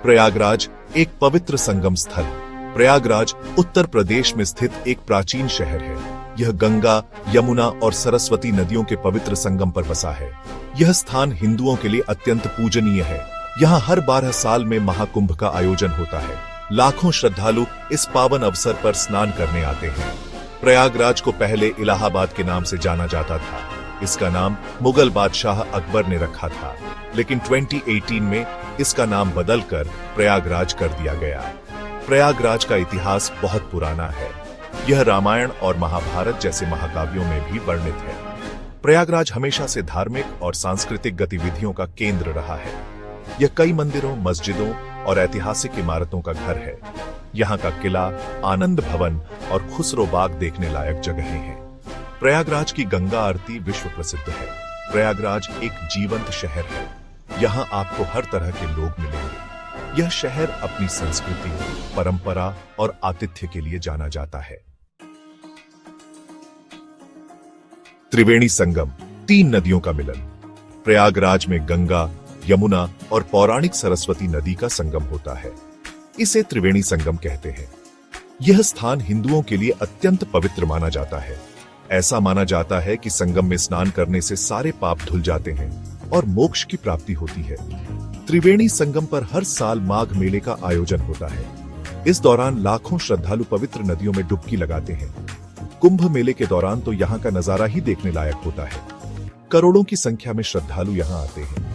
प्रयागराज एक पवित्र संगम स्थल। प्रयागराज उत्तर प्रदेश में स्थित एक प्राचीन शहर है। यह गंगा, यमुना और सरस्वती नदियों के पवित्र संगम पर बसा है। यह स्थान हिंदुओं के लिए अत्यंत पूजनीय है। यहाँ हर 12 साल में महाकुंभ का आयोजन होता है। लाखों श्रद्धालु इस पावन अवसर पर स्नान करने आते हैं। प्रयागराज को पहले इलाहाबाद के नाम से जाना जाता था। इसका नाम मुगल बादशाह अकबर ने रखा था, लेकिन 2018 में इसका नाम बदलकर प्रयागराज कर दिया गया। प्रयागराज का इतिहास बहुत पुराना है। यह रामायण और महाभारत जैसे महाकाव्यों में भी वर्णित है। प्रयागराज हमेशा से धार्मिक और सांस्कृतिक गतिविधियों का केंद्र रहा है। यह कई मंदिरों, मस्जिदों और ऐतिहासिक इमारतों का घर है। यहाँ का किला, आनंद भवन और खुसरो बाग देखने लायक जगहें हैं। प्रयागराज की गंगा आरती विश्व प्रसिद्ध है। प्रयागराज एक जीवंत शहर है। यहाँ आपको हर तरह के लोग मिलेंगे। यह शहर अपनी संस्कृति, परंपरा और आतिथ्य के लिए जाना जाता है। त्रिवेणी संगम, 3 नदियों का मिलन। प्रयागराज में गंगा, यमुना और पौराणिक सरस्वती नदी का संगम होता है। इसे त्रिवेणी संगम कहते हैं। यह स्थान हिंदुओं के लिए अत्यंत पवित्र माना जाता है। ऐसा माना जाता है कि संगम में स्नान करने से सारे पाप धुल जाते हैं और मोक्ष की प्राप्ति होती है। त्रिवेणी संगम पर हर साल माघ मेले का आयोजन होता है। इस दौरान लाखों श्रद्धालु पवित्र नदियों में डुबकी लगाते हैं। कुंभ मेले के दौरान तो यहाँ का नजारा ही देखने लायक होता है। करोड़ों की संख्या में श्रद्धालु यहाँ आते हैं।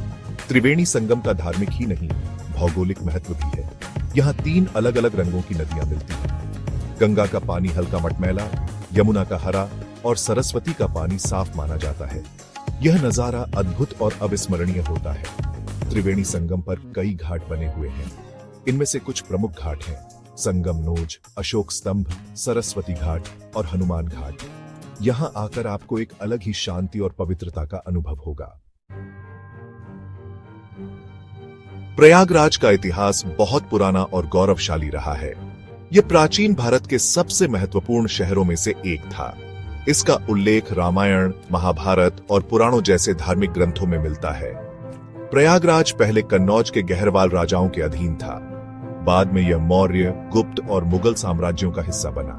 त्रिवेणी संगम का धार्मिक ही नहीं, भौगोलिक महत्व भी है। यहाँ 3 अलग अलग रंगों की नदियां मिलती हैं। गंगा का पानी हल्का मटमैला, यमुना का हरा और सरस्वती का पानी साफ माना जाता है। यह नजारा अद्भुत और अविस्मरणीय होता है। त्रिवेणी संगम पर कई घाट बने हुए हैं। इनमें से कुछ प्रमुख घाट हैं: संगम नोज, अशोक स्तंभ, सरस्वती घाट और हनुमान घाट। यहाँ आकर आपको एक अलग ही शांति और पवित्रता का अनुभव होगा। प्रयागराज का इतिहास बहुत पुराना और गौरवशाली रहा है। यह प्राचीन भारत के सबसे महत्वपूर्ण शहरों में से एक था। इसका उल्लेख रामायण, महाभारत और पुराणों जैसे धार्मिक ग्रंथों में मिलता है। प्रयागराज पहले कन्नौज के गहरवाल राजाओं के अधीन था। बाद में यह मौर्य, गुप्त और मुगल साम्राज्यों का हिस्सा बना।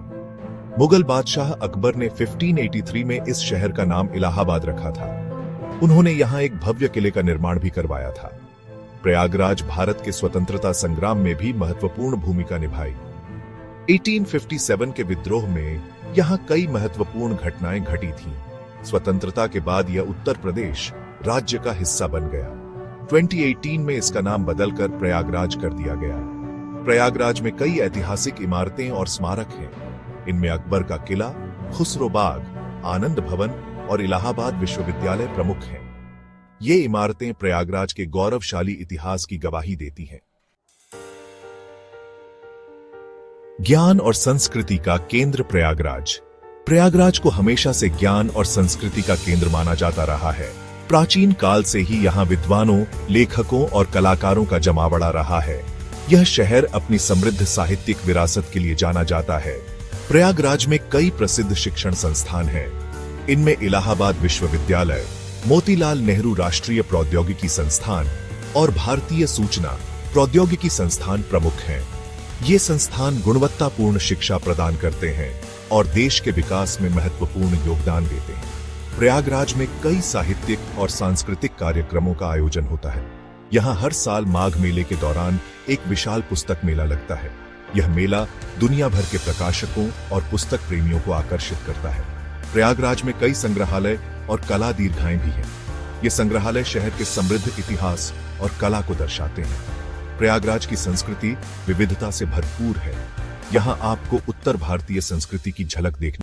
मुगल बादशाह अकबर ने 1583 में इस शहर का नाम इलाहाबाद रखा था। उन्होंने यहाँ एक भव्य किले का निर्माण भी करवाया था। प्रयागराज भारत के स्वतंत्रता संग्राम में भी महत्वपूर्ण भूमिका निभाई। 1857 के विद्रोह में यहाँ कई महत्वपूर्ण घटनाएं घटी थीं। स्वतंत्रता के बाद यह उत्तर प्रदेश राज्य का हिस्सा बन गया। 2018 में इसका नाम बदलकर प्रयागराज कर दिया गया। प्रयागराज में कई ऐतिहासिक इमारतें और स्मारक हैं। इनमें अकबर का किला, खुसरो बाग, आनंद भवन और इलाहाबाद विश्वविद्यालय प्रमुख हैं। ये इमारतें प्रयागराज के गौरवशाली इतिहास की गवाही देती हैं। ज्ञान और संस्कृति का केंद्र प्रयागराज। प्रयागराज को हमेशा से ज्ञान और संस्कृति का केंद्र माना जाता रहा है। प्राचीन काल से ही यहाँ विद्वानों, लेखकों और कलाकारों का जमावड़ा रहा है। यह शहर अपनी समृद्ध साहित्यिक विरासत के लिए जाना जाता है। प्रयागराज में कई प्रसिद्ध शिक्षण संस्थान हैं। इनमें इलाहाबाद विश्वविद्यालय, मोतीलाल नेहरू राष्ट्रीय प्रौद्योगिकी संस्थान और भारतीय सूचना प्रौद्योगिकी संस्थान प्रमुख हैं। ये संस्थान गुणवत्तापूर्ण शिक्षा प्रदान करते हैं और देश के विकास में महत्वपूर्ण योगदान देते हैं। प्रयागराज में कई साहित्यिक और सांस्कृतिक कार्यक्रमों का आयोजन होता है। यहाँ हर साल माघ मेले के दौरान एक विशाल पुस्तक मेला लगता है। यह मेला दुनिया भर के प्रकाशकों और पुस्तक प्रेमियों को आकर्षित करता है। प्रयागराज में कई संग्रहालय और कला दीर्घाएं भी हैं। ये संग्रहालय शहर के समृद्ध इतिहास और कला को दर्शाते हैं। प्रयागराज की संस्कृति विविधता से भरपूर है। यहाँ आपको उत्तर भारतीय संस्कृति की झलक देखने